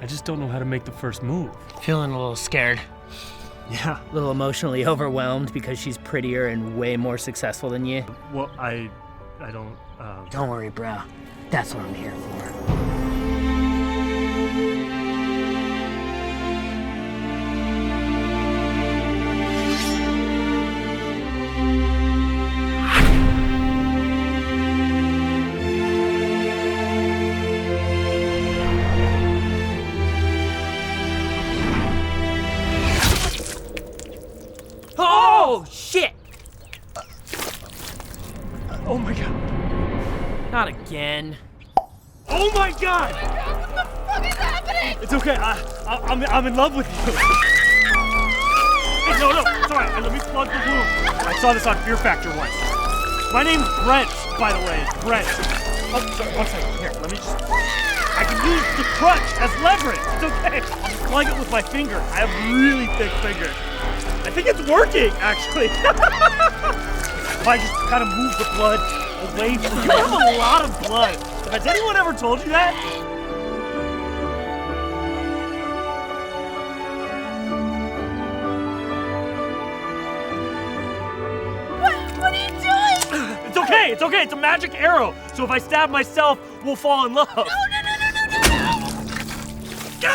I just don't know how to make the first move. Feeling a little scared. Yeah. A little emotionally overwhelmed because she's prettier and way more successful than you. Well, I don't, Don't worry, bro. That's what I'm here for. Oh, shit! Oh my god. Not again. Oh my god! What the fuck is happening? It's okay, I'm in love with you. Hey, no, it's alright, let me plug the wound. I saw this on Fear Factor once. My name's Brent, by the way, Brent. Oh, sorry, one second, here, let me just... I can use the crutch as leverage, it's okay. Plug it with my finger, I have really thick fingers. I think it's working, actually. If I just kind of move the blood away from you. I have a lot of blood. Has anyone ever told you that? What are you doing? It's okay, it's a magic arrow. So if I stab myself, we'll fall in love. No.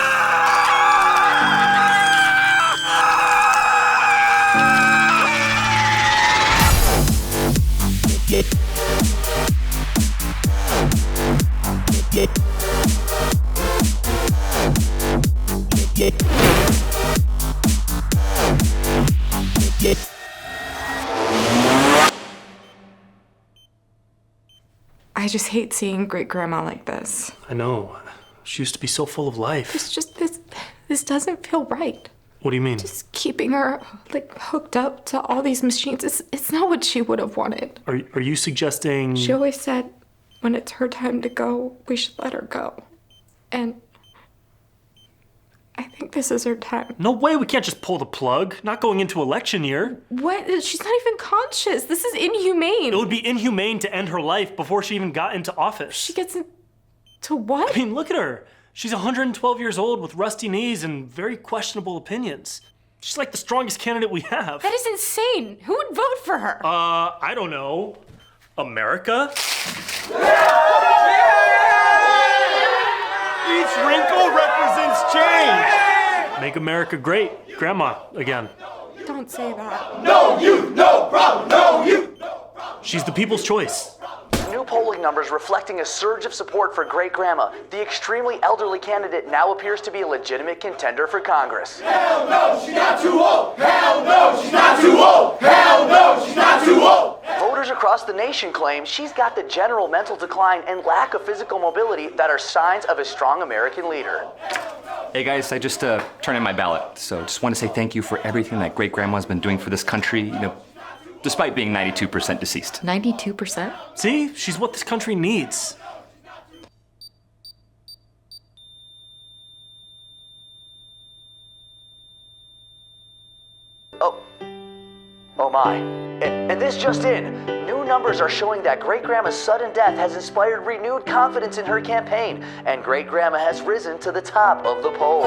I just hate seeing great grandma like this. I know. She used to be so full of life. It's just this doesn't feel right. What do you mean? Just keeping her like hooked up to all these machines. It's not what she would have wanted. Are you suggesting... She always said when it's her time to go, we should let her go. And I think this is her time. No way, we can't just pull the plug. Not going into election year. What? She's not even conscious. This is inhumane. It would be inhumane to end her life before she even got into office. She gets into what? I mean, look at her. She's 112 years old with rusty knees and very questionable opinions. She's like the strongest candidate we have. That is insane. Who would vote for her? I don't know. America? Each wrinkle represents change. Make America great. Grandma, again. Don't say that. No youth, no problem, no youth. She's the people's choice. New polling numbers reflecting a surge of support for Great Grandma. The extremely elderly candidate now appears to be a legitimate contender for Congress. Hell no, she's not too old. Hell no, she's not too old. Hell no, she's not too old. Voters across the nation claim she's got the general mental decline and lack of physical mobility that are signs of a strong American leader. Hey guys, I just turned in my ballot, so just want to say thank you for everything that Great Grandma's been doing for this country, despite being 92% deceased. 92%? See? She's what this country needs. Oh my. And this just in. New numbers are showing that Great Grandma's sudden death has inspired renewed confidence in her campaign, and Great Grandma has risen to the top of the polls.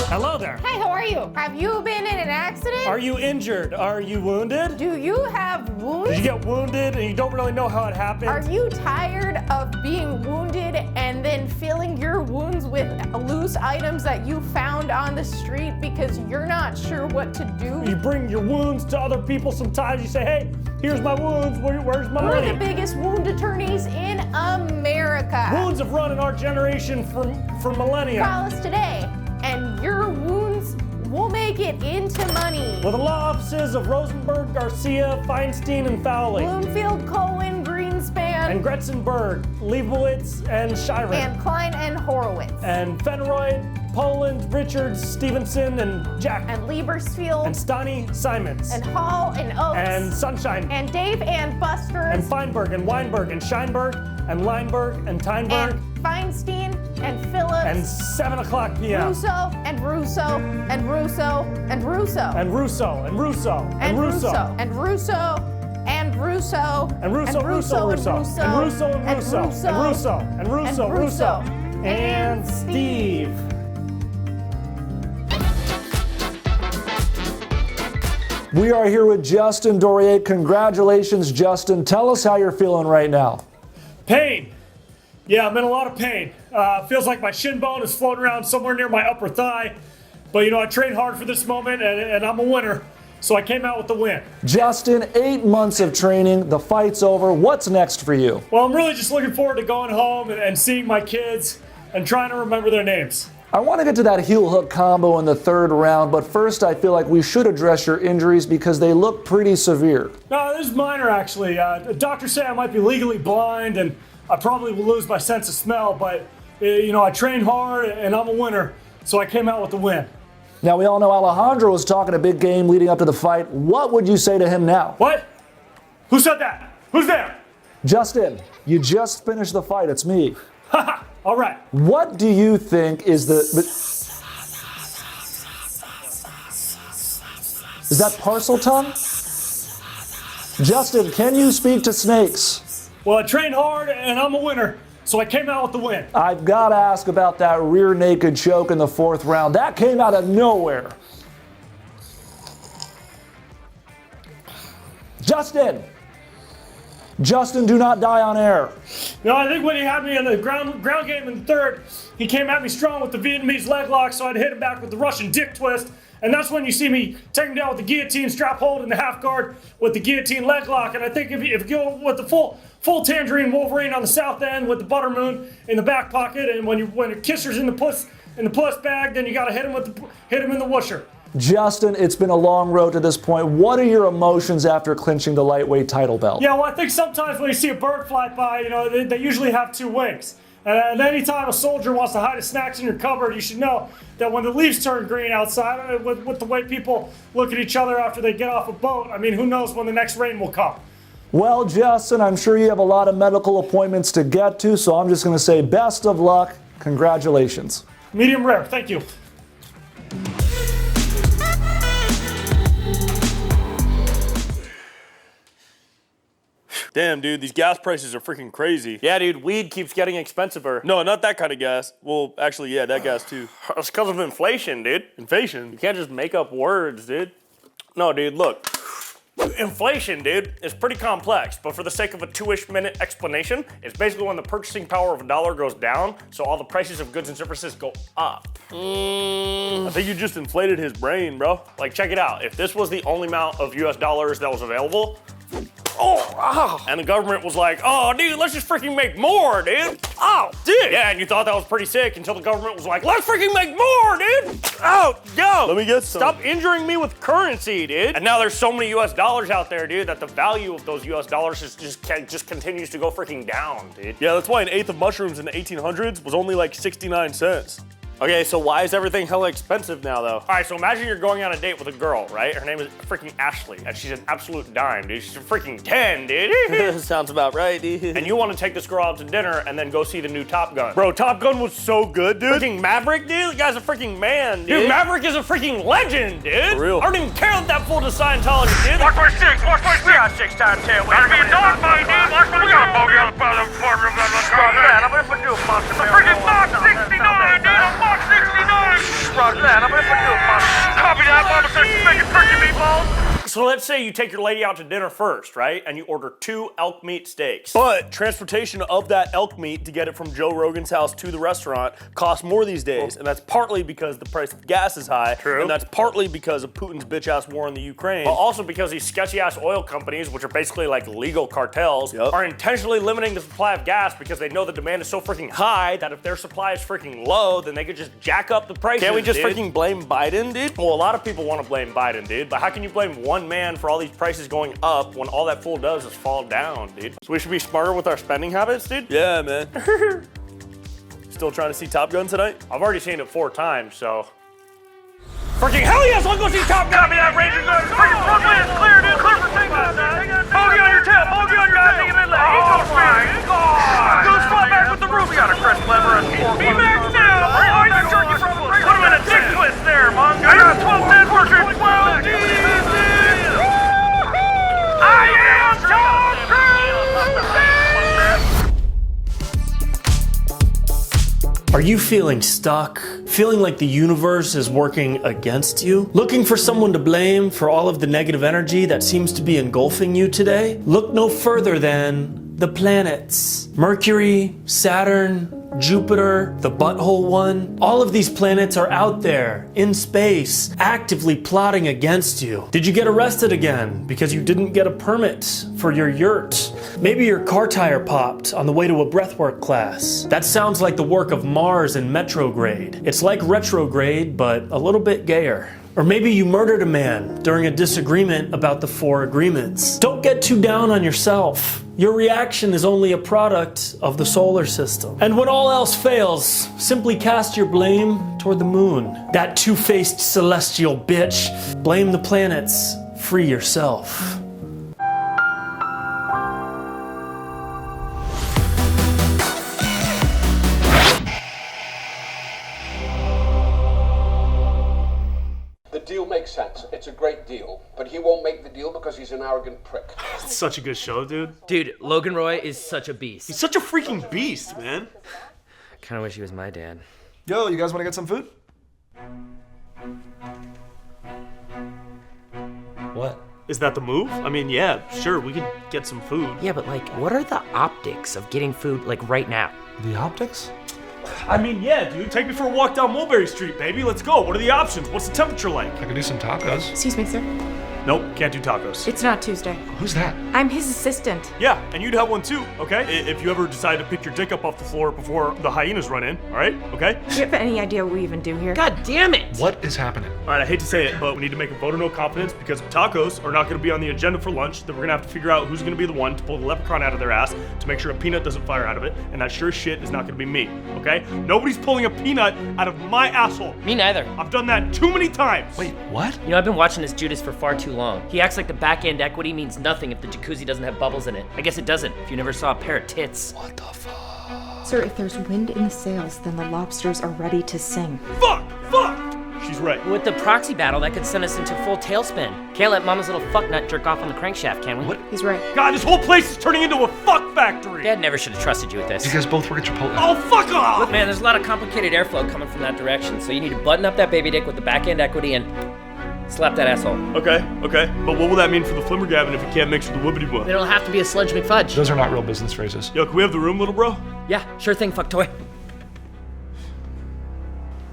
Hello there. Hey, how are you? Have you been in an accident? Are you injured? Are you wounded? Do you have wounds? Did you get wounded and you don't really know how it happened? Are you tired of being wounded and then filling your wounds with loose items that you found on the street because you're not sure what to do? You bring your wounds to other people sometimes. You say, hey, here's my wounds. Where's my We're money? the biggest wound attorneys in America. Wounds have run in our generation for millennia. Call us today, and your wounds will make it into money. With the law offices of Rosenberg, Garcia, Feinstein, and Fowley. Bloomfield, Cohen, Greenspan, And Gretzenberg, Leibowitz, and Shiren. and Klein and Horowitz. And Fenroyd, Poland, Richards, Stevenson, and Jack. And Liebersfield. And Stani, Simons. And Hall and Oaks. And Sunshine. And Dave and Buster. And Feinberg, and Weinberg, and Scheinberg, and Leinberg, and Teinberg. And Feinstein and Phillips And 7 o'clock p.m. Russo and Russo and Russo and Russo And Russo and Russo and and Russo. Russo and Russo and Russo And Russo, Russo, Russo. And Russo and Russo. And Russo. And Russo, Russo. And Steve. We are here with Justin Dorier. Congratulations, Justin. Tell us how you're feeling right now. Pain. Yeah, I'm in a lot of pain. Feels like my shin bone is floating around somewhere near my upper thigh. But, you know, I trained hard for this moment, and I'm a winner. So I came out with the win. Justin, 8 months of training. The fight's over. What's next for you? Well, I'm really just looking forward to going home and seeing my kids and trying to remember their names. I want to get to that heel hook combo in the 3rd round, but first I feel like we should address your injuries because they look pretty severe. No, this is minor, actually. Doctors say I might be legally blind and I probably will lose my sense of smell, but, you know, I trained hard and I'm a winner, so I came out with the win. Now, we all know Alejandro was talking a big game leading up to the fight. What would you say to him now? What? Who said that? Who's there? Justin, you just finished the fight. It's me. Haha, all right. What do you think is the... Is that parcel tongue? Justin, can you speak to snakes? Well, I trained hard and I'm a winner, so I came out with the win. I've got to ask about that rear naked choke in the 4th round. That came out of nowhere. Justin! Justin, do not die on air. You know, I think when he had me in the ground game in the 3rd, he came at me strong with the Vietnamese leg lock, so I'd hit him back with the Russian dick twist. And that's when you see me take him down with the guillotine strap hold in the half guard with the guillotine leg lock. And I think if you go with the full tangerine Wolverine on the south end with the butter moon in the back pocket, and when Kisser's in the puss bag, then you got to hit him in the whoosher. Justin, it's been a long road to this point. What are your emotions after clinching the lightweight title belt? Yeah, well, I think sometimes when you see a bird fly by, you know, they usually have 2 wings. And anytime a soldier wants to hide his snacks in your cupboard, you should know that when the leaves turn green outside, with the way people look at each other after they get off a boat, I mean, who knows when the next rain will come. Well, Justin, I'm sure you have a lot of medical appointments to get to, so I'm just going to say best of luck. Congratulations. Medium rare, thank you. Damn, dude, these gas prices are freaking crazy. Yeah, dude, weed keeps getting expensiver. No, not that kind of gas. Well, actually, yeah, that gas too. It's because of inflation, dude. Inflation? You can't just make up words, dude. No, dude, look. Inflation, dude, is pretty complex, but for the sake of a 2-ish minute explanation, it's basically when the purchasing power of a dollar goes down, so all the prices of goods and services go up. I think you just inflated his brain, bro. Like, check it out. If this was the only amount of US dollars that was available, and the government was like, oh, dude, let's just freaking make more, dude. Oh, dude. Yeah, and you thought that was pretty sick until the government was like, let's freaking make more, dude. Oh, yo. Let me get some. Stop injuring me with currency, dude. And now there's so many US dollars out there, dude, that the value of those US dollars just continues to go freaking down, dude. Yeah, that's why an eighth of mushrooms in the 1800s was only like 69 cents. Okay, so why is everything hella expensive now, though? All right, so imagine you're going on a date with a girl, right? Her name is freaking Ashley, and she's an absolute dime, dude. She's a freaking 10, dude. Sounds about right, dude. And you want to take this girl out to dinner and then go see the new Top Gun. Bro, Top Gun was so good, dude. Freaking Maverick, dude? The guy's a freaking man, dude. Dude, Maverick is a freaking legend, dude. For real. I don't even care that fooled to Scientology, dude. Watch my 6, watch my 6. We got 6 times 10. Gotta be a dog fight, dude. Watch my 6. We got a bogey on the bottom part of the man, I'm gonna put you a box. A freaking box 69, dude. A box 69. Roger that. I'm gonna put you a box. Copy that. Mama says she's making turkey meatballs. So let's say you take your lady out to dinner first, right? And you order 2 elk meat steaks. But transportation of that elk meat to get it from Joe Rogan's house to the restaurant costs more these days. And that's partly because the price of gas is high. True. And that's partly because of Putin's bitch-ass war in the Ukraine. But also because these sketchy-ass oil companies, which are basically like legal cartels, are intentionally limiting the supply of gas because they know the demand is so freaking high that if their supply is freaking low, then they could just jack up the prices. Can't we just dude? freaking blame Biden, dude? Well, a lot of people want to blame Biden, dude, but how can you blame one man for all these prices going up when all that fool does is fall down, dude? So we should be smarter with our spending habits, dude? Yeah, man. Still trying to see Top Gun tonight? I've already seen it 4 times, so. Freaking hell yes, I'll go see Top Gun. Copy that, Ranger. Freaking runway is clear, dude. Clear for takeoff. Bogey on your tail. Bogey on your tail. Oh my God. Goes fly back with the roof. We got a Chris Clever at 4. B-Max down. Oh, you jerky from put him in a dick twist there, Mongo. I got 12 men working. 12 D's. I am Tom Cruise. Are you feeling stuck? Feeling like the universe is working against you? Looking for someone to blame for all of the negative energy that seems to be engulfing you today? Look no further than the planets. Mercury, Saturn, Jupiter, the butthole one. All of these planets are out there, in space, actively plotting against you. Did you get arrested again because you didn't get a permit for your yurt? Maybe your car tire popped on the way to a breathwork class. That sounds like the work of Mars in Metrograde. It's like retrograde, but a little bit gayer. Or maybe you murdered a man during a disagreement about the 4 agreements. Don't get too down on yourself. Your reaction is only a product of the solar system. And when all else fails, simply cast your blame toward the moon. That two-faced celestial bitch. Blame the planets. Free yourself. The deal makes sense. It's a great deal. But he won't make the deal because he's an arrogant prick. It's such a good show, dude. Dude, Logan Roy is such a beast. He's such a freaking beast, man. Kinda wish he was my dad. Yo, you guys want to get some food? What? Is that the move? I mean, yeah, sure, we could get some food. Yeah, but like, what are the optics of getting food like right now? The optics? I mean, yeah, dude. Take me for a walk down Mulberry Street, baby. Let's go. What are the options? What's the temperature like? I could do some tacos. Excuse me, sir. Nope, can't do tacos. It's not Tuesday. Who's that? I'm his assistant. Yeah, and you'd have one too, okay? If you ever decide to pick your dick up off the floor before the hyenas run in, all right? Okay? Do you have any idea what we even do here? God damn it! What is happening? All right, I hate to say it, but we need to make a vote of no confidence because tacos are not going to be on the agenda for lunch. Then we're going to have to figure out who's going to be the one to pull the leprechaun out of their ass to make sure a peanut doesn't fire out of it, and that sure shit is not going to be me, okay? Nobody's pulling a peanut out of my asshole. Me neither. I've done that too many times. Wait, what? You know, I've been watching this Judas for far too long. He acts like the back-end equity means nothing if the jacuzzi doesn't have bubbles in it. I guess it doesn't if you never saw a pair of tits. What the fuck? Sir, if there's wind in the sails, then the lobsters are ready to sing. Fuck! She's right. With the proxy battle, that could send us into full tailspin. Can't let Mama's little fucknut jerk off on the crankshaft, can we? What? He's right. God, this whole place is turning into a fuck factory. Dad never should have trusted you with this. You guys both work at Chipotle. Oh, fuck off! Look, man, there's a lot of complicated airflow coming from that direction, so you need to button up that baby dick with the back-end equity and slap that asshole. Okay. But what will that mean for the Flimmergavin if he can't mix with the Whoopity Whoop? It'll have to be a Sludge McFudge. Those are not real business phrases. Yo, can we have the room, little bro? Yeah, sure thing, fuck toy.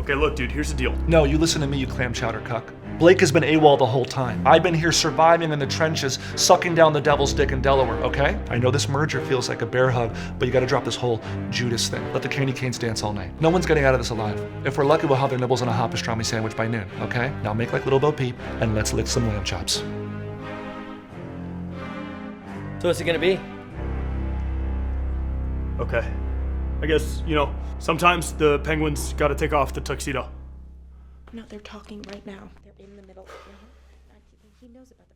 Okay, look, dude, here's the deal. No, you listen to me, you clam chowder cuck. Blake has been AWOL the whole time. I've been here surviving in the trenches, sucking down the devil's dick in Delaware, okay? I know this merger feels like a bear hug, but you gotta drop this whole Judas thing. Let the candy canes dance all night. No one's getting out of this alive. If we're lucky, we'll have their nibbles on a hot pastrami sandwich by noon, okay? Now make like Little Bo Peep, and let's lick some lamb chops. So what's it gonna be? Okay. I guess, sometimes the penguins gotta take off the tuxedo. No, they're talking right now. They're in the middle. He knows about the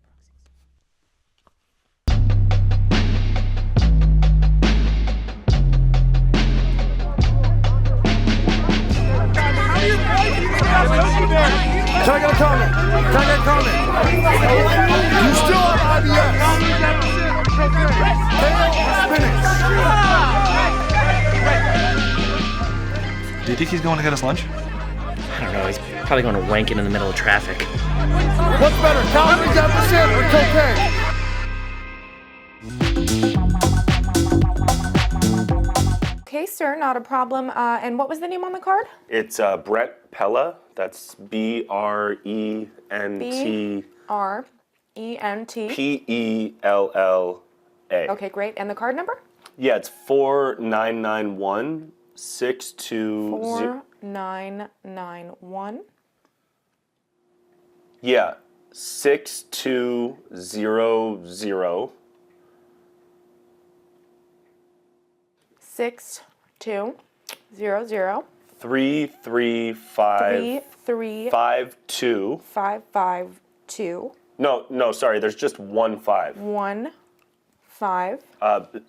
Can I get a comment? You still on IBS? Do you think he's going to get us lunch? I don't know, he's probably going to wank in the middle of traffic. What's better, calorie deficit or cocaine? Okay, sir, not a problem. And what was the name on the card? It's Brett Pella. That's BRENT. BRENT. PELLA. Okay, great. And the card number? Yeah, it's 4991 620. 4991. Yeah, 6200. 6200. 335 52 552 No, sorry. There's just 1 5. 1 5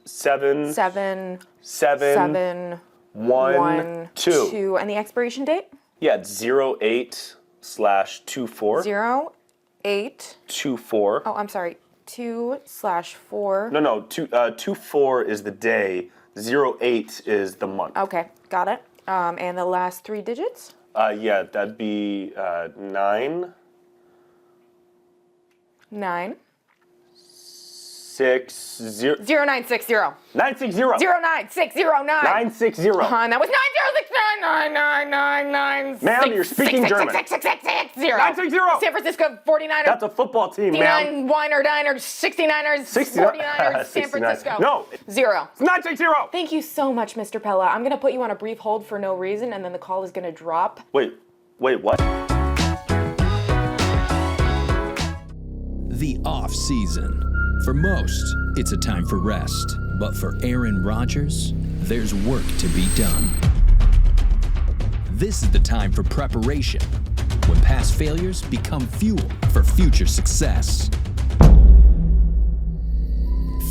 7 7 7 1 2. And the expiration date? Yeah, it's 08/24. 08 24. Oh, I'm sorry. 2/4. No, 24 is the day. 08 is the month. Okay, got it. And the last 3 digits? Yeah, that'd be 9 9 6 0 0960. 960 09609. 960. And that was 9069999. Ma'am, you're speaking German. 960. San Francisco 49ers. That's a football team, ma'am. 59ers, 69ers, 49ers, San Francisco. No. 0. It's 960. Thank you so much, Mr. Pella. I'm going to put you on a brief hold for no reason, and then the call is going to drop. Wait, what? The off season. For most, it's a time for rest. But for Aaron Rodgers, there's work to be done. This is the time for preparation, when past failures become fuel for future success.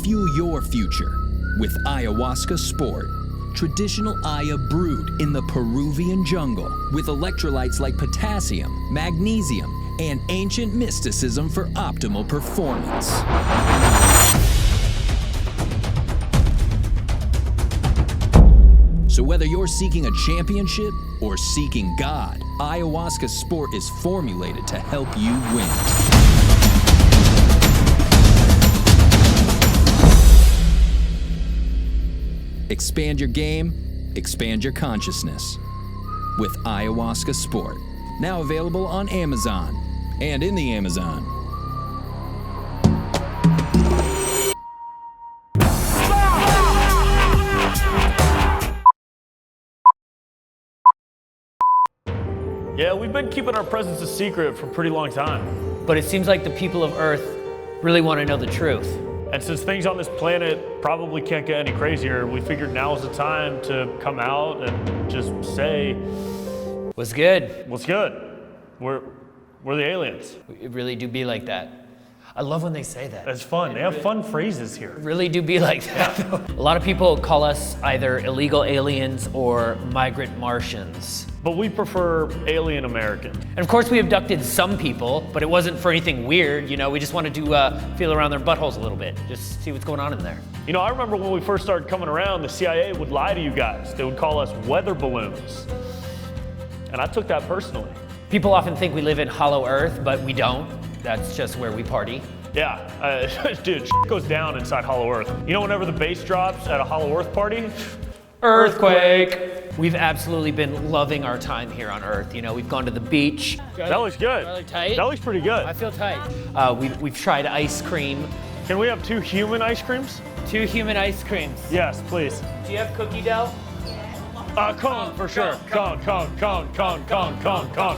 Fuel your future with Ayahuasca Sport. Traditional Aya brewed in the Peruvian jungle with electrolytes like potassium, magnesium, and ancient mysticism for optimal performance. So whether you're seeking a championship or seeking God, Ayahuasca Sport is formulated to help you win. Expand your game, expand your consciousness with Ayahuasca Sport. Now available on Amazon and in the Amazon. Yeah, we've been keeping our presence a secret for a pretty long time. But it seems like the people of Earth really want to know the truth. And since things on this planet probably can't get any crazier, we figured now is the time to come out and just say, What's good? What's good? We're the aliens. It really do be like that. I love when they say that. It's fun. They have fun phrases here. It really do be like that. A lot of people call us either illegal aliens or migrant Martians. But we prefer alien American. And of course we abducted some people, but it wasn't for anything weird, you know, we just wanted to feel around their buttholes a little bit, just see what's going on in there. You know, I remember when we first started coming around, the CIA would lie to you guys. They would call us weather balloons. And I took that personally. People often think we live in Hollow Earth, but we don't. That's just where we party. Yeah, dude, shit goes down inside Hollow Earth. You know, whenever the bass drops at a Hollow Earth party? Earthquake! We've absolutely been loving our time here on Earth. You know, we've gone to the beach. That looks good. Really tight? That looks pretty good. I feel tight. We've tried ice cream. Can we have 2 human ice creams? 2 human ice creams. Yes, please. Do you have cookie dough? Cone for sure. Cone.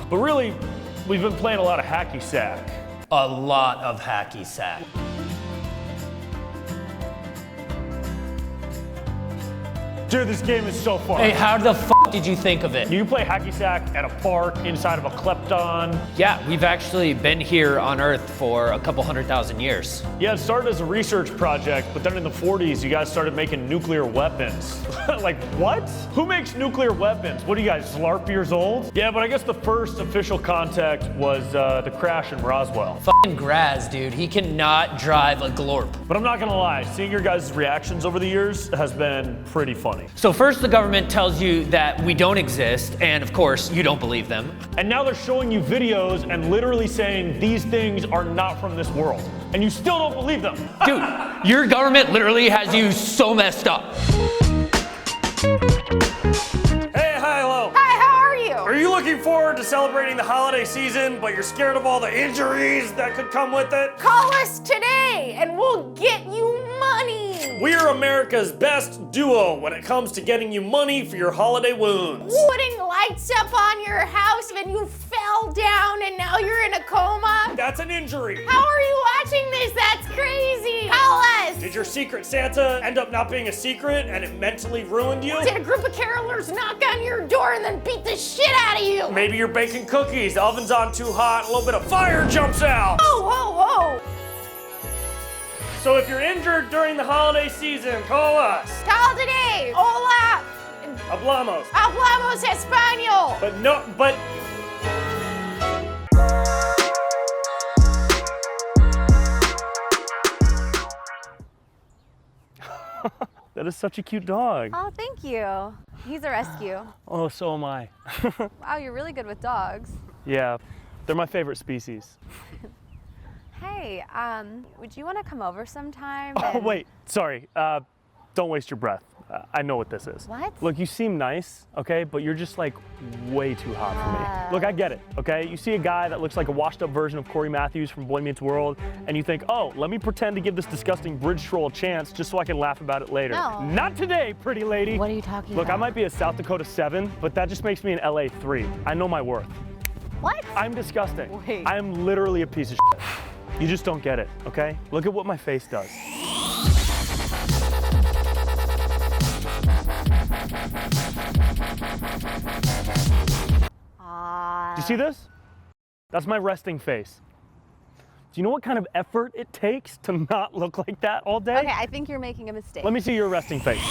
But really, we've been playing a lot of hacky sack. A lot of hacky sack. Dude, this game is so fun. Hey, how the f did you think of it? You play hacky sack at a park inside of a klepton. Yeah, we've actually been here on Earth for a couple 100,000 years. Yeah, it started as a research project, but then in the 40s, you guys started making nuclear weapons. Like, what? Who makes nuclear weapons? What are you guys, LARP years old? Yeah, but I guess the first official contact was the crash in Roswell. Fucking Graz, dude. He cannot drive a glorp. But I'm not gonna lie, seeing your guys' reactions over the years has been pretty funny. So first the government tells you that we don't exist, and of course, you don't believe them. And now they're showing you videos and literally saying these things are not from this world. And you still don't believe them. Dude, your government literally has you so messed up. Hey, hi, hello. Hi, how are you? Are you looking forward to celebrating the holiday season, but you're scared of all the injuries that could come with it? Call us today and we'll get you money. We're America's best duo when it comes to getting you money for your holiday wounds. Putting lights up on your house and you fell down and now you're in in a coma? That's an injury. How are you watching this? That's crazy. Tell us. Did your Secret Santa end up not being a secret and it mentally ruined you? Did a group of carolers knock on your door and then beat the shit out of you? Maybe you're baking cookies, the oven's on too hot, a little bit of fire jumps out. Whoa, whoa, whoa. So if you're injured during the holiday season, call us. Call today. Hola. Hablamos. Hablamos Español. But that is such a cute dog. Oh, thank you. He's a rescue. Oh, so am I. Wow, you're really good with dogs. Yeah, they're my favorite species. Hey, would you want to come over sometime? Oh, wait, sorry. Don't waste your breath. I know what this is. What? Look, you seem nice, okay, but you're just like way too hot for me. Look, I get it, okay? You see a guy that looks like a washed up version of Corey Matthews from Boy Meets World, and you think, oh, let me pretend to give this disgusting bridge troll a chance just so I can laugh about it later. No. Not today, pretty lady. What are you talking Look, about? I might be a South Dakota 7, but that just makes me an LA 3. I know my worth. What? I'm disgusting. Wait. I am literally a piece of shit. You just don't get it, okay? Look at what my face does. Do you see this? That's my resting face. Do you know what kind of effort it takes to not look like that all day? Okay, I think you're making a mistake. Let me see your resting face.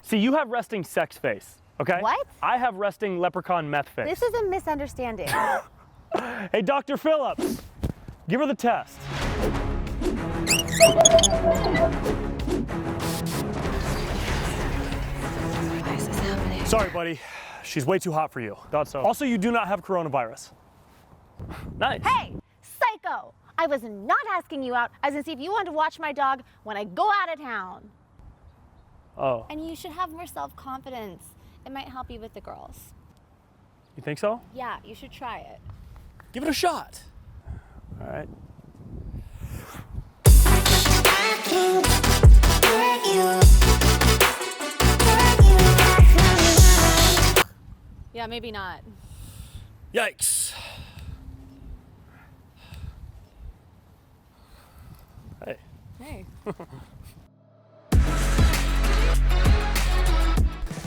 See, you have resting sex face, okay? What? I have resting leprechaun meth face. This is a misunderstanding. Hey, Dr. Phillips, give her the test. Why is this happening? Sorry, buddy. She's way too hot for you. Thought so. Also, you do not have coronavirus. Nice. Hey, psycho! I was not asking you out. I was gonna see if you wanted to watch my dog when I go out of town. Oh, And you should have more self-confidence. It might help you with the girls. you think so? Yeah, you should try it. Give it a shot. All right. Yeah, maybe not. Yikes. Hey. Hey.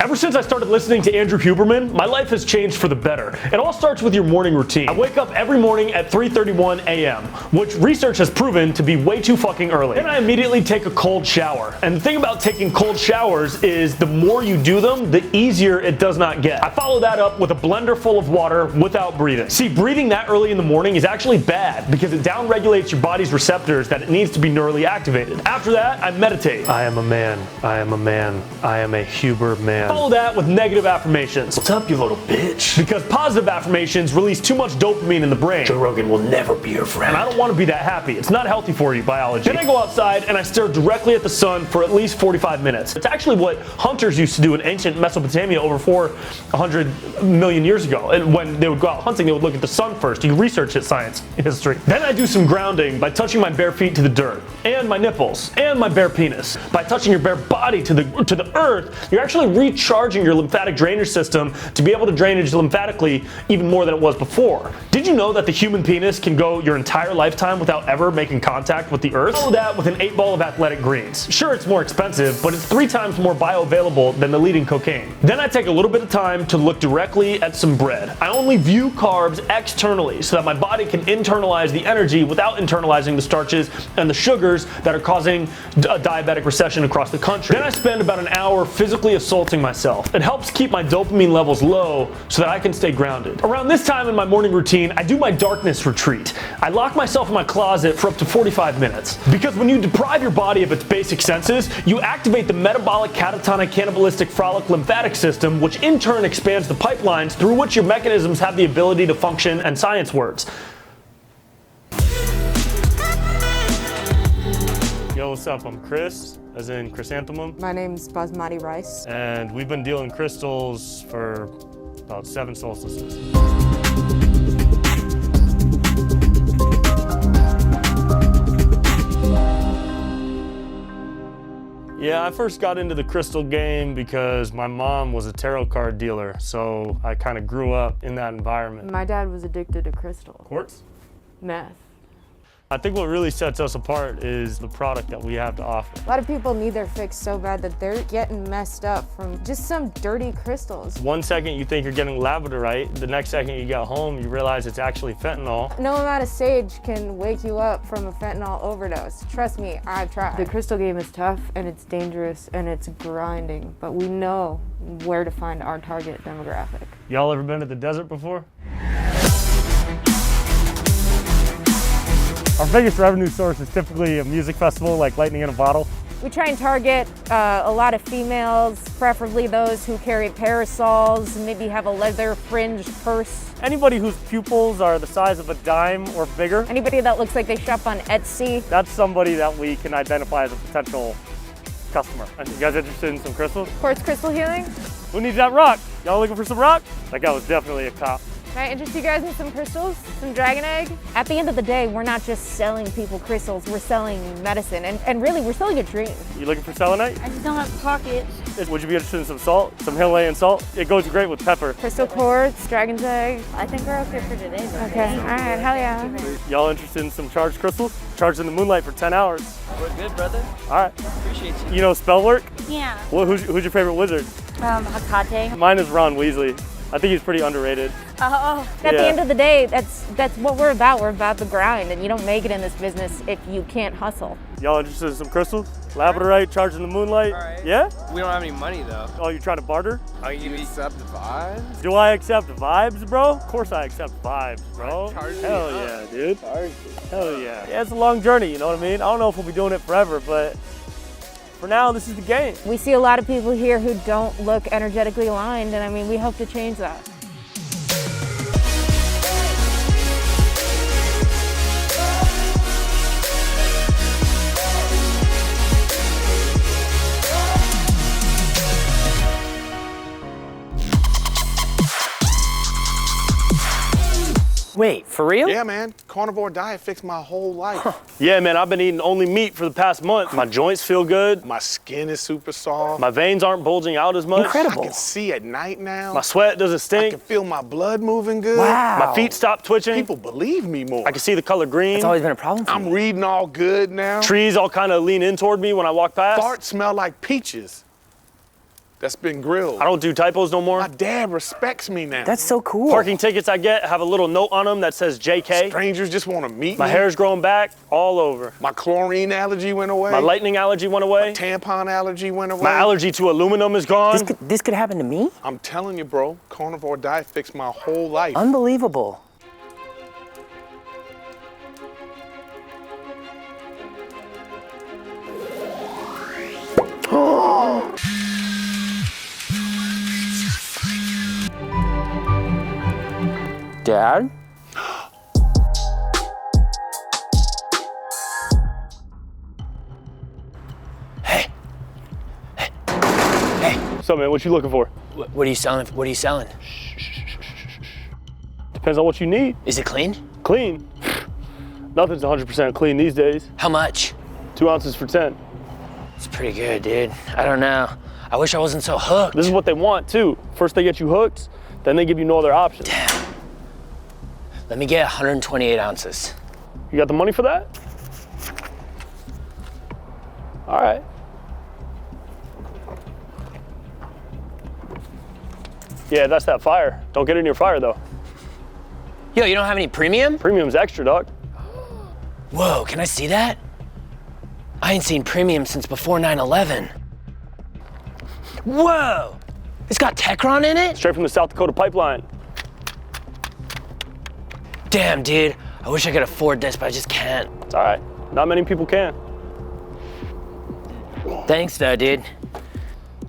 Ever since I started listening to Andrew Huberman, my life has changed for the better. It all starts with your morning routine. I wake up every morning at 3:31 a.m., which research has proven to be way too fucking early. Then I immediately take a cold shower. And the thing about taking cold showers is the more you do them, the easier it does not get. I follow that up with a blender full of water without breathing. See, breathing that early in the morning is actually bad because it downregulates your body's receptors that it needs to be neurally activated. After that, I meditate. I am a man. I am a man. I am a Huber man. Follow that with negative affirmations. What's up, you little bitch? Because positive affirmations release too much dopamine in the brain. Joe Rogan will never be your friend. And I don't want to be that happy. It's not healthy for you, biology. Then I go outside and I stare directly at the sun for at least 45 minutes. It's actually what hunters used to do in ancient Mesopotamia over 400 million years ago. And when they would go out hunting, they would look at the sun first. You research it, science history. Then I do some grounding by touching my bare feet to the dirt, and my nipples, and my bare penis. By touching your bare body to the earth, you're actually recharging your lymphatic drainage system to be able to drainage lymphatically even more than it was before. Did you know that the human penis can go your entire lifetime without ever making contact with the earth? Follow that with an 8-ball of athletic greens. Sure, it's more expensive, but it's 3 times more bioavailable than the leading cocaine. Then I take a little bit of time to look directly at some bread. I only view carbs externally so that my body can internalize the energy without internalizing the starches and the sugars that are causing a diabetic recession across the country. Then I spend about an hour physically assaulting myself. It helps keep my dopamine levels low so that I can stay grounded. Around this time in my morning routine, I do my darkness retreat. I lock myself in my closet for up to 45 minutes. Because when you deprive your body of its basic senses, you activate the metabolic catatonic cannibalistic frolic lymphatic system, which in turn expands the pipelines through which your mechanisms have the ability to function, and science words. Yo, what's up? I'm Chris, as in chrysanthemum. My name's Basmati Rice. And we've been dealing crystals for about 7 solstices. Yeah, I first got into the crystal game because my mom was a tarot card dealer, so I kind of grew up in that environment. My dad was addicted to crystal. Quartz? Meth. I think what really sets us apart is the product that we have to offer. A lot of people need their fix so bad that they're getting messed up from just some dirty crystals. 1 second you think you're getting labradorite, the next second you get home you realize it's actually fentanyl. No amount of sage can wake you up from a fentanyl overdose. Trust me, I've tried. The crystal game is tough and it's dangerous and it's grinding, but we know where to find our target demographic. Y'all ever been to the desert before? Our biggest revenue source is typically a music festival like Lightning in a Bottle. We try and target a lot of females, preferably those who carry parasols, maybe have a leather fringed purse. Anybody whose pupils are the size of a dime or bigger. Anybody that looks like they shop on Etsy. That's somebody that we can identify as a potential customer. And you guys interested in some crystals? Quartz crystal healing. Who needs that rock? Y'all looking for some rock? That guy was definitely a cop. Can I interest you guys in some crystals? Some dragon egg? At the end of the day, we're not just selling people crystals, we're selling medicine. And really, we're selling a dream. You looking for selenite? I just don't have pockets. Would you be interested in some salt? Some Himalayan salt? It goes great with pepper. Crystal quartz, dragon's egg. I think we're okay for today. Okay, all right, hell yeah. Y'all interested in some charged crystals? Charged in the moonlight for 10 hours. We're good, brother. All right. Appreciate you. You know spell work? Yeah. Well, who's your favorite wizard? Hakate. Mine is Ron Weasley. I think he's pretty underrated. At the end of the day, that's what we're about. We're about the grind, and you don't make it in this business if you can't hustle. Y'all interested in some crystals? Labradorite, charged in the moonlight? All right. Yeah? We don't have any money though. Oh, you trying to barter? Are you accept the vibes? Do I accept vibes, bro? Of course I accept vibes, bro. Hell yeah, dude. Hell yeah. Yeah, it's a long journey, you know what I mean? I don't know if we'll be doing it forever, but for now, this is the game. We see a lot of people here who don't look energetically aligned, and I mean, we hope to change that. Wait, for real? Yeah, man. Carnivore diet fixed my whole life. Yeah, man, I've been eating only meat for the past month. My joints feel good. My skin is super soft. My veins aren't bulging out as much. Incredible. I can see at night now. My sweat doesn't stink. I can feel my blood moving good. Wow. My feet stop twitching. People believe me more. I can see the color green. It's always been a problem for me. I'm reading all good now. Trees all kind of lean in toward me when I walk past. Farts smell like peaches. That's been grilled. I don't do typos no more. My dad respects me now. That's so cool. Parking tickets I get have a little note on them that says JK. Strangers just want to meet My me. hair's growing back all over. My chlorine allergy went away. My lightning allergy went away. My tampon allergy went away. My allergy to aluminum is gone. This could happen to me? I'm telling you, bro, carnivore diet fixed my whole life. Unbelievable. Dad? So, man, what you looking for? What are you selling? What are you selling? Depends on what you need. Is it clean? Clean? Nothing's 100% clean these days. How much? 2 ounces for 10. It's pretty good, dude. I don't know. I wish I wasn't so hooked. This is what they want, too. First they get you hooked, then they give you no other option. Damn. Let me get 128 ounces. You got the money for that? All right. Yeah, that's that fire. Don't get in your fire, though. Yo, you don't have any premium? Premium's extra, dog. Whoa, can I see that? I ain't seen premium since before 9/11. Whoa! It's got Techron in it? Straight from the South Dakota pipeline. Damn, dude. I wish I could afford this, but I just can't. It's all right. Not many people can. Thanks, though, dude.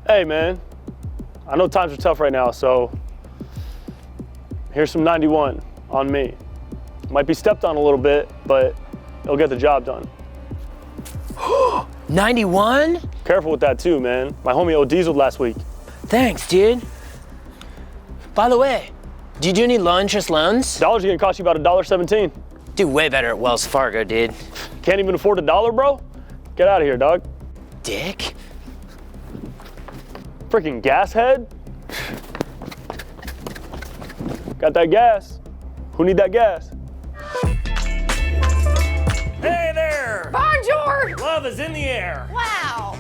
Hey, man. I know times are tough right now, so here's some 91 on me. Might be stepped on a little bit, but it'll get the job done. 91? Careful with that too, man. My homie OD'd last week. Thanks, dude. By the way, do you do any low interest loans? Dollar's gonna cost you about $1.17. Do way better at Wells Fargo, dude. Can't even afford $1, bro? Get out of here, dog. Dick? Freaking gas head? Got that gas. Who need that gas? Hey there! Bonjour! Love is in the air. Wow,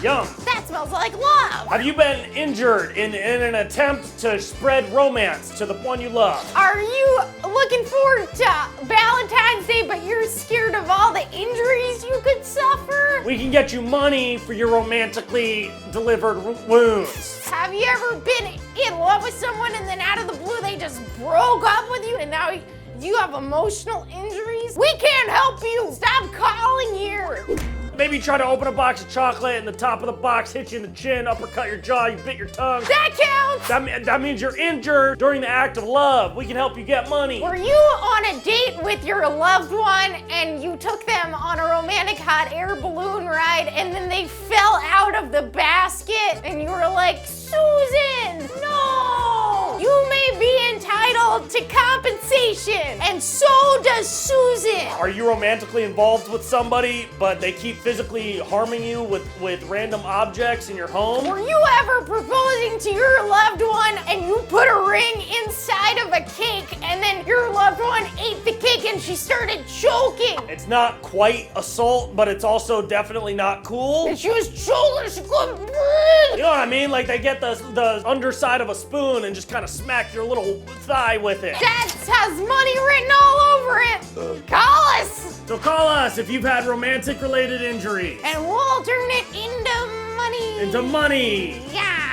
Yum. that smells like love. Have you been injured in an attempt to spread romance to the one you love? Are you looking forward to Valentine's Day, but you're scared of all the injuries you could suffer? We can get you money for your romantically delivered wounds. Have you ever been in love with someone and then out of the blue they just broke up with you and now you have emotional injuries? We can't help you. Stop calling here. Maybe try to open a box of chocolate and the top of the box hit you in the chin, uppercut your jaw, you bit your tongue. That counts. That means you're injured during the act of love. We can help you get money. Were you on a date with your loved one and you took them on a romantic hot air balloon ride and then they fell out of the basket and you were like, Susan, no! You may be entitled to compensation, and so does Susan. Are you romantically involved with somebody, but they keep physically harming you with random objects in your home? Were you ever proposing to your loved one and you put a ring inside of a cake and then your loved one ate the cake and she started choking? It's not quite assault, but it's also definitely not cool. And she was choking, she couldn't breathe. You know what I mean? Like they get the underside of a spoon and just kind of smack your little thigh with it. That has money written all over it. Call us. So call us if you've had romantic related injuries. And we'll turn it into money. Into money. Yeah.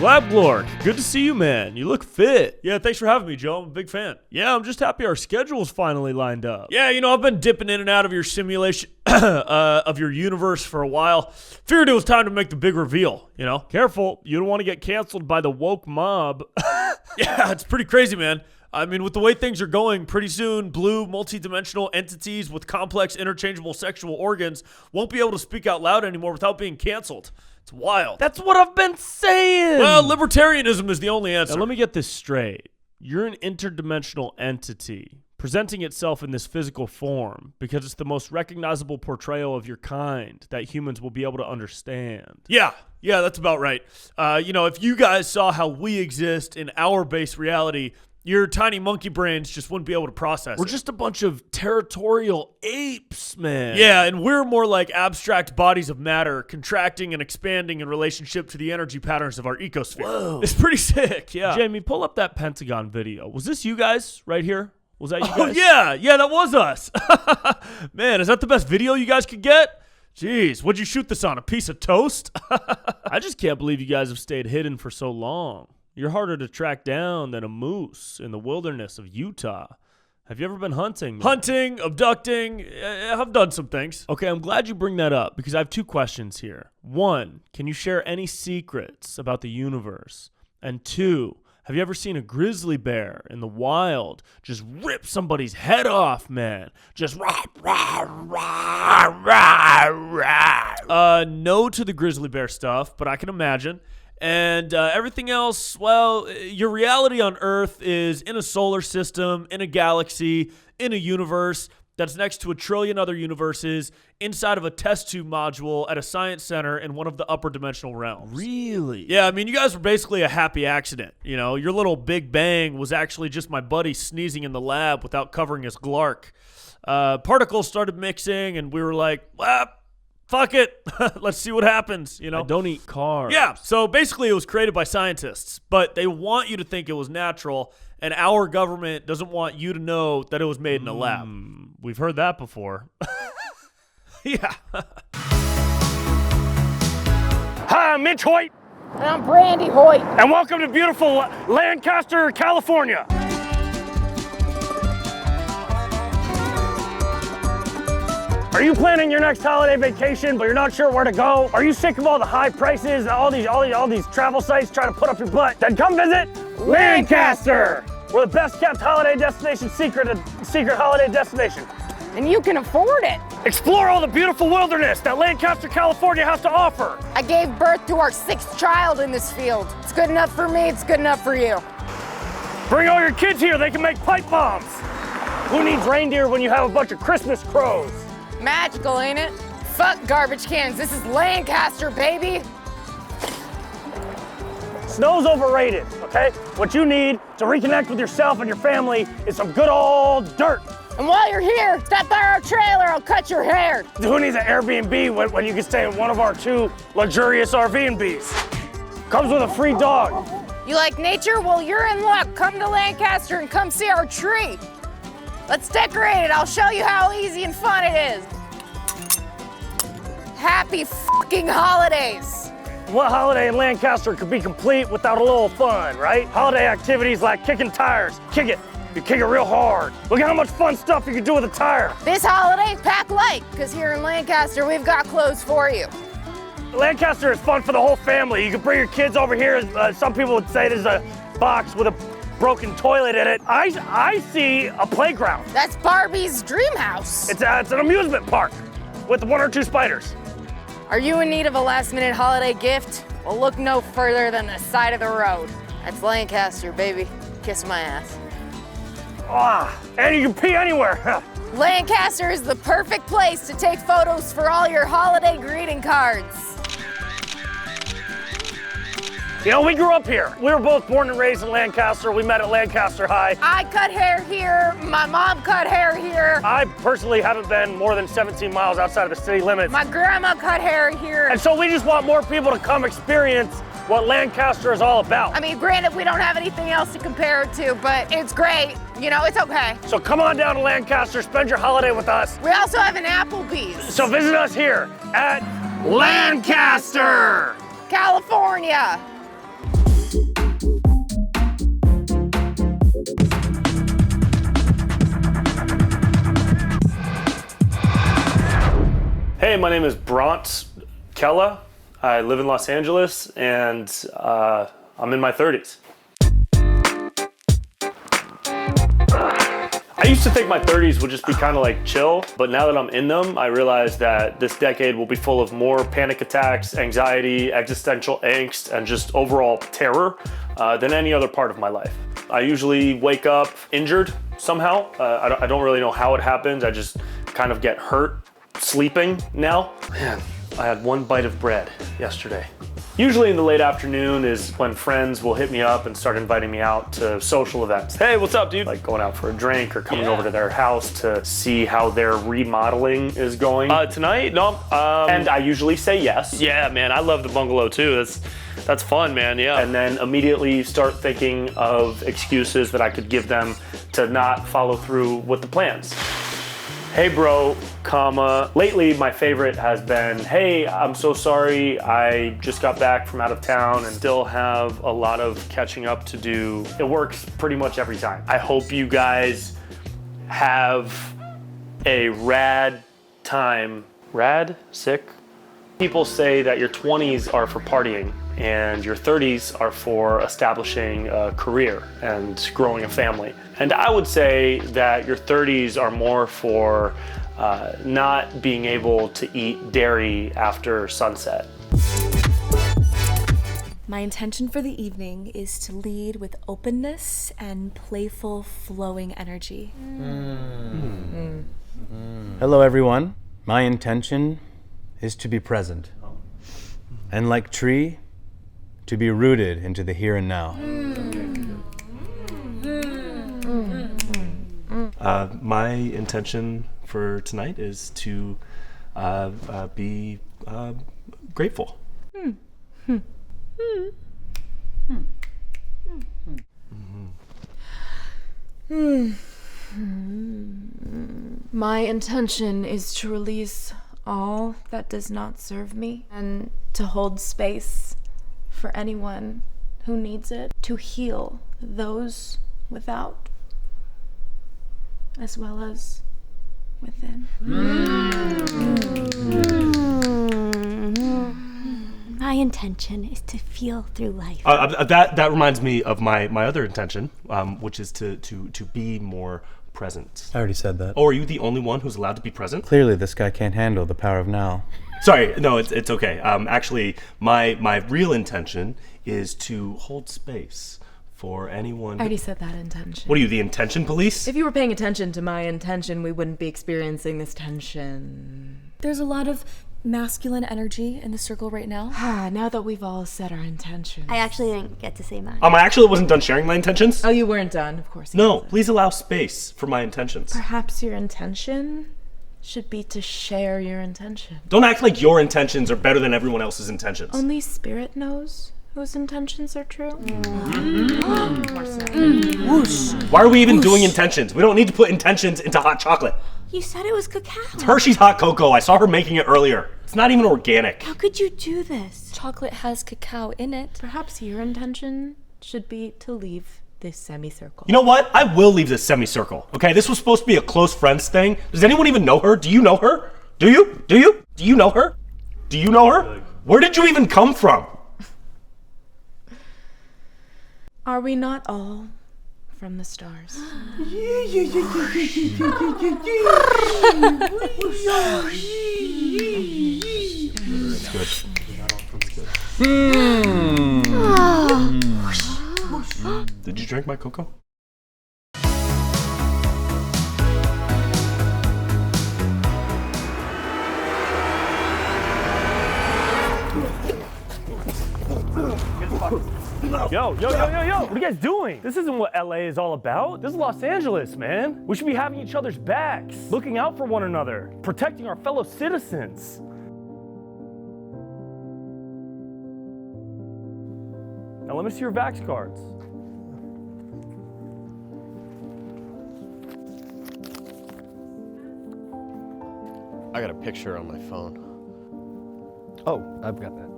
Glork, good to see you, man. You look fit. Yeah, thanks for having me, Joe. I'm a big fan. Yeah, I'm just happy our schedule's finally lined up. Yeah, you know, I've been dipping in and out of your simulation of your universe for a while. Figured it was time to make the big reveal, you know? Careful, you don't want to get canceled by the woke mob. Yeah, it's pretty crazy, man. I mean, with the way things are going, pretty soon, blue, multi-dimensional entities with complex, interchangeable sexual organs won't be able to speak out loud anymore without being canceled. It's wild. That's what I've been saying. Well, libertarianism is the only answer. Now, let me get this straight. You're an interdimensional entity presenting itself in this physical form because it's the most recognizable portrayal of your kind that humans will be able to understand. Yeah, that's about right. You know, if you guys saw how we exist in our base reality, your tiny monkey brains just wouldn't be able to process it. We're just a bunch of territorial apes, man. Yeah, and we're more like abstract bodies of matter contracting and expanding in relationship to the energy patterns of our ecosphere. Whoa. It's pretty sick, yeah. Jamie, pull up that Pentagon video. Was this you guys right here? Was that you guys? Oh, yeah, that was us. Man, is that the best video you guys could get? Jeez, what'd you shoot this on, a piece of toast? I just can't believe you guys have stayed hidden for so long. You're harder to track down than a moose in the wilderness of Utah. Have you ever been hunting? Hunting, abducting, I've done some things. Okay, I'm glad you bring that up because I have two questions here. One, can you share any secrets about the universe? And two, have you ever seen a grizzly bear in the wild just rip somebody's head off, man? Just rah, rah, rah, rah, rah. No to the grizzly bear stuff, but I can imagine. And everything else, well, your reality on Earth is in a solar system, in a galaxy, in a universe that's next to a trillion other universes, inside of a test tube module at a science center in one of the upper dimensional realms. Really? Yeah, I mean, you guys were basically a happy accident. You know, your little Big Bang was actually just my buddy sneezing in the lab without covering his glark. Particles started mixing, and we were like, well, fuck it. Let's see what happens, you know? I don't eat carbs. Yeah, so basically it was created by scientists, but they want you to think it was natural, and our government doesn't want you to know that it was made in a lab. We've heard that before. Yeah. Hi, I'm Mitch Hoyt. And I'm Brandy Hoyt. And welcome to beautiful Lancaster, California. Are you planning your next holiday vacation, but you're not sure where to go? Are you sick of all the high prices and all these travel sites trying to put up your butt? Then come visit Lancaster. We're the best kept holiday destination, secret holiday destination. And you can afford it. Explore all the beautiful wilderness that Lancaster, California has to offer. I gave birth to our 6th child in this field. It's good enough for me, it's good enough for you. Bring all your kids here, they can make pipe bombs. Who needs reindeer when you have a bunch of Christmas crows? Magical, ain't it? Fuck garbage cans. This is Lancaster, baby. Snow's overrated, okay? What you need to reconnect with yourself and your family is some good old dirt. And while you're here, stop by our trailer. I'll cut your hair. Who needs an Airbnb when you can stay in one of our 2 luxurious Airbnbs? Comes with a free dog. You like nature? Well, you're in luck. Come to Lancaster and come see our tree. Let's decorate it. I'll show you how easy and fun it is. Happy fucking holidays. What holiday in Lancaster could be complete without a little fun, right? Holiday activities like kicking tires. Kick it. You kick it real hard. Look at how much fun stuff you can do with a tire. This holiday, pack light, because here in Lancaster, we've got clothes for you. Lancaster is fun for the whole family. You can bring your kids over here. Some people would say there's a box with a broken toilet in it. I see a playground. That's Barbie's dream house. It's an amusement park with 1 or 2 spiders. Are you in need of a last-minute holiday gift? Well, look no further than the side of the road. That's Lancaster, baby. Kiss my ass. And you can pee anywhere. Lancaster is the perfect place to take photos for all your holiday greeting cards. You know, we grew up here. We were both born and raised in Lancaster. We met at Lancaster High. I cut hair here. My mom cut hair here. I personally haven't been more than 17 miles outside of the city limits. My grandma cut hair here. And so we just want more people to come experience what Lancaster is all about. I mean, granted, we don't have anything else to compare it to, but it's great. You know, it's okay. So come on down to Lancaster, spend your holiday with us. We also have an Applebee's. So visit us here at Lancaster, California. Hey, my name is Bront Kella. I live in Los Angeles, and I'm in my 30s. I used to think my 30s would just be kind of like chill, but now that I'm in them, I realize that this decade will be full of more panic attacks, anxiety, existential angst, and just overall terror than any other part of my life. I usually wake up injured somehow. I don't really know how it happens. I just kind of get hurt sleeping now. Man, I had 1 bite of bread yesterday. Usually in the late afternoon is when friends will hit me up and start inviting me out to social events. Hey, what's up, dude? Like going out for a drink or coming over to their house to see how their remodeling is going. Tonight? No. And I usually say yes. Yeah, man, I love the bungalow too. That's fun, man, yeah. And then immediately start thinking of excuses that I could give them to not follow through with the plans. Hey bro, lately my favorite has been, hey, I'm so sorry, I just got back from out of town and still have a lot of catching up to do. It works pretty much every time. I hope you guys have a rad time. Rad? Sick? People say that your 20s are for partying and your 30s are for establishing a career and growing a family. And I would say that your 30s are more for not being able to eat dairy after sunset. My intention for the evening is to lead with openness and playful, flowing energy. Hello, everyone. My intention is to be present. And like tree, to be rooted into the here and now. My intention for tonight is to be grateful. My intention is to release all that does not serve me and to hold space for anyone who needs it, to heal those without as well as within. My intention is to feel through life. That reminds me of my other intention, which is to be more present. I already said that. Oh, are you the only one who's allowed to be present? Clearly, this guy can't handle the power of now. Sorry, no, it's okay. Actually, my real intention is to hold space for anyone. I already said that intention. What are you, the intention police? If you were paying attention to my intention, we wouldn't be experiencing this tension. There's a lot of masculine energy in the circle right now. Now that we've all said our intentions. I actually didn't get to say mine. I actually wasn't done sharing my intentions. Oh, you weren't done, of course. No, please allow space for my intentions. Perhaps your intention should be to share your intention. Don't act like your intentions are better than everyone else's intentions. Only spirit knows whose intentions are true. Whoosh. Why are we even doing intentions? We don't need to put intentions into hot chocolate. You said it was cacao. It's Hershey's hot cocoa. I saw her making it earlier. It's not even organic. How could you do this? Chocolate has cacao in it. Perhaps your intention should be to leave this semicircle. You know what? I will leave this semicircle. Okay, this was supposed to be a close friends thing. Does anyone even know her? Do you know her? Do you? Do you? Do you know her? Do you know her? Where did you even come from? Are we not all from the stars? That's good. Did you drink my cocoa? Yo, what are you guys doing? This isn't what LA is all about. This is Los Angeles, man. We should be having each other's backs, looking out for one another, protecting our fellow citizens. Now let me see your Vax cards. I got a picture on my phone. Oh, I've got that.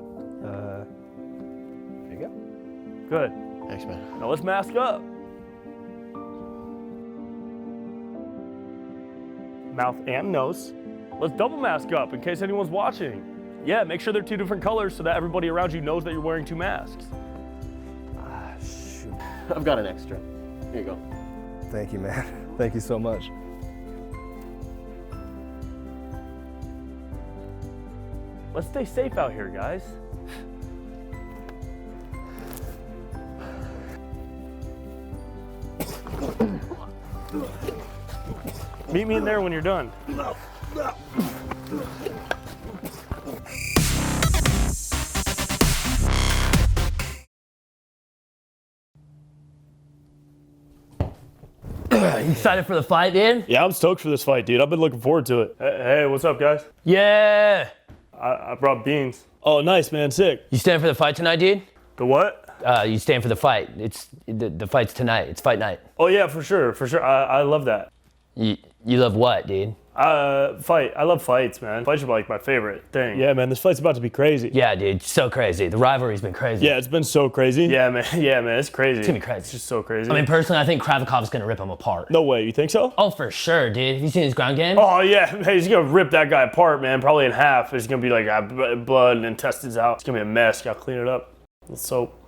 There you go. Good. Thanks, man. Now let's mask up. Mouth and nose. Let's double mask up in case anyone's watching. Yeah, make sure they're 2 different colors so that everybody around you knows that you're wearing 2 masks. Shoot. I've got an extra. Here you go. Thank you, man. Thank you so much. Let's stay safe out here, guys. Meet me in there when you're done. You excited for the fight, dude? Yeah, I'm stoked for this fight, dude. I've been looking forward to it. Hey, what's up, guys? Yeah. I brought beans. Oh, nice, man. Sick. You staying for the fight tonight, dude? The what? You staying for the fight. It's the fight's tonight. It's fight night. Oh, yeah, for sure. For sure. I love that. You love what, dude? Fight. I love fights, man. Fights are like my favorite thing. Yeah, man. This fight's about to be crazy. Yeah, dude. So crazy. The rivalry's been crazy. Yeah, it's been so crazy. Yeah, man. Yeah, man. It's crazy. It's gonna be crazy. It's just so crazy. I mean, personally, I think Kravikov's gonna rip him apart. No way. You think so? Oh, for sure, dude. Have you seen his ground game? Oh, yeah. Hey, he's gonna rip that guy apart, man. Probably in half. There's gonna be like blood and intestines out. It's gonna be a mess. Gotta clean it up with soap.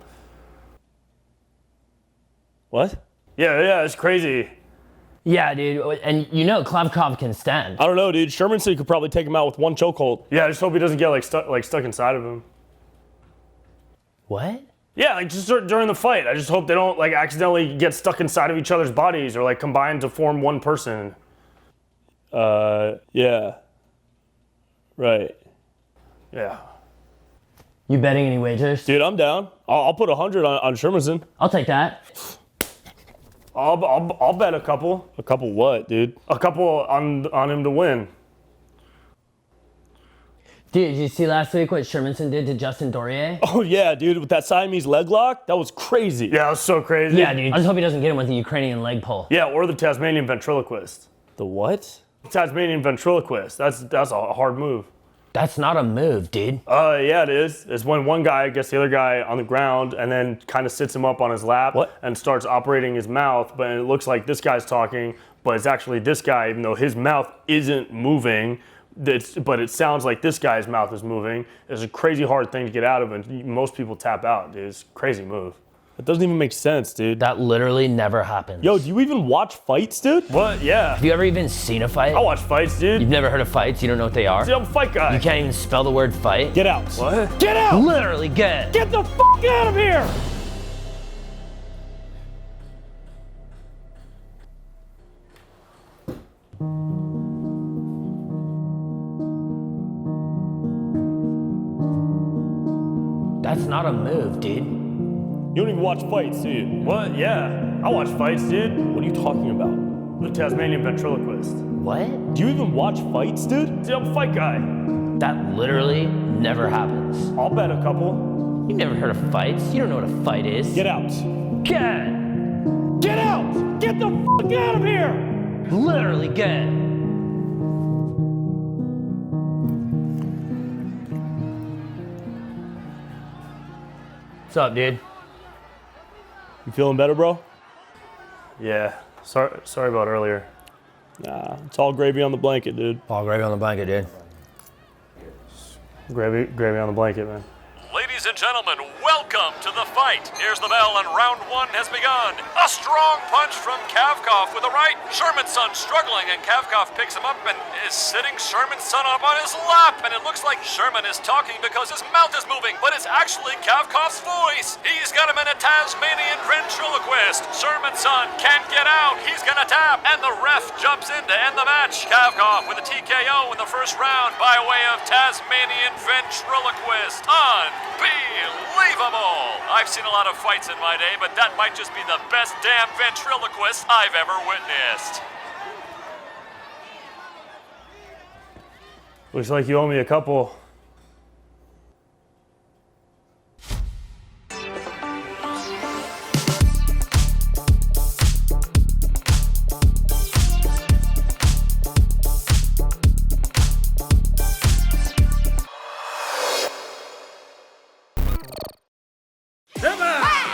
What? Yeah. It's crazy. Yeah, dude, and you know Kravikov can stand. I don't know, dude. Sherman said he could probably take him out with one chokehold. Yeah, I just hope he doesn't get stuck inside of him. What? Yeah, like just during the fight. I just hope they don't like accidentally get stuck inside of each other's bodies or like combine to form one person. Yeah. Right. Yeah. You betting any wagers? Dude, I'm down. I'll put 100 on Shermanson. I'll take that. I'll bet a couple. A couple what, dude? A couple on him to win. Dude, did you see last week what Shermanson did to Justin Dorier? Oh yeah, dude, with that Siamese leg lock, that was crazy. Yeah, that was so crazy. Yeah, dude. I just hope he doesn't get him with the Ukrainian leg pull. Yeah, or the Tasmanian ventriloquist. The what? The Tasmanian ventriloquist. That's a hard move. That's not a move, dude. Yeah, it is. It's when one guy gets the other guy on the ground and then kind of sits him up on his lap and starts operating his mouth, but it looks like this guy's talking, but it's actually this guy, even though his mouth isn't moving, but it sounds like this guy's mouth is moving. It's a crazy hard thing to get out of, and most people tap out, dude. It's a crazy move. It doesn't even make sense, dude. That literally never happens. Yo, do you even watch fights, dude? What? Yeah. Have you ever even seen a fight? I watch fights, dude. You've never heard of fights? You don't know what they are? Dude, I'm a fight guy. You can't even spell the word fight? Get out. What? Get out! Literally, get. Get the fuck out of here! That's not a move, dude. You don't even watch fights, do you? What? Yeah. I watch fights, dude. What are you talking about? The Tasmanian ventriloquist. What? Do you even watch fights, dude? Dude, I'm a fight guy. That literally never happens. I'll bet a couple. You've never heard of fights. You don't know what a fight is. Get out. Get out! Get the fuck out of here! Literally get. What's up, dude? You feeling better, bro? Yeah. Sorry about earlier. Nah, it's all gravy on the blanket, dude. All gravy on the blanket, dude. Gravy on the blanket, man. Ladies and gentlemen, welcome to the fight. Here's the bell and round one has begun. A strong punch from Kavkov with a right. Sherman's son struggling and Kavkov picks him up and is sitting Sherman's son up on his lap. And it looks like Sherman is talking because his mouth is moving, but it's actually Kavkov's voice. He's got him in a Tasmanian ventriloquist. Sherman's son can't get out. He's gonna tap. And the ref jumps in to end the match. Kavkov with a TKO in the first round by way of Tasmanian ventriloquist. Unbelievable! I've seen a lot of fights in my day, but that might just be the best damn ventriloquist I've ever witnessed. Looks like you owe me a couple.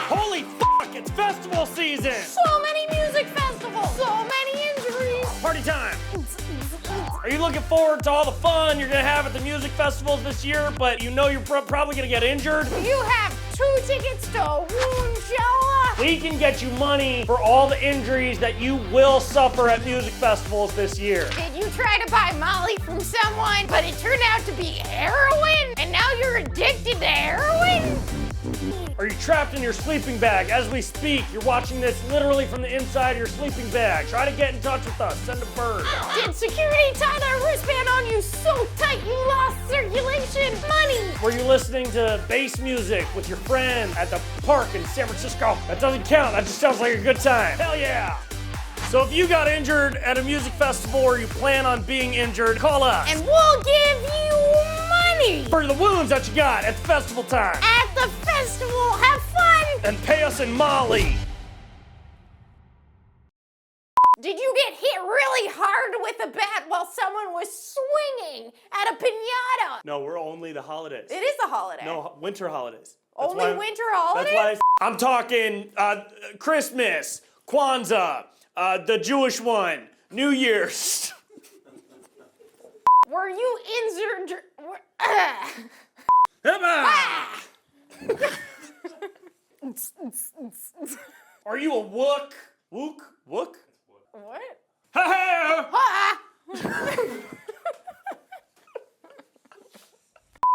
Holy fuck, it's festival season! So many music festivals, so many injuries. Party time! Are you looking forward to all the fun you're gonna have at the music festivals this year, but you know you're probably gonna get injured? You have 2 tickets to Woonchella. We can get you money for all the injuries that you will suffer at music festivals this year. Did you try to buy Molly from someone, but it turned out to be heroin? And now you're addicted to heroin? Are you trapped in your sleeping bag as we speak? You're watching this literally from the inside of your sleeping bag. Try to get in touch with us. Send a bird. Did security tie that wristband on you so tight you lost circulation? Money! Were you listening to bass music with your friend at the park in San Francisco? That doesn't count. That just sounds like a good time. Hell yeah! So if you got injured at a music festival or you plan on being injured, call us. And we'll give you money! For the wounds that you got at the festival time. At the festival, have fun! And pay us in Molly. Did you get hit really hard with a bat while someone was swinging at a piñata? No, we're only the holidays. It is a holiday. No, winter holidays. Only winter holidays? That's why I'm talking Christmas, Kwanzaa, the Jewish one, New Year's. Were you injured? Are you a wook? Wook? What?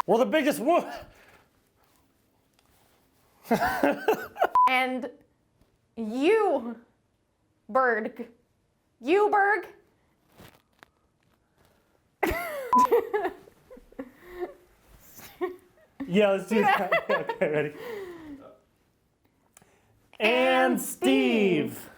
We're the biggest wook. And you, Berg. Yeah, let's do that. Okay, ready? And Steve.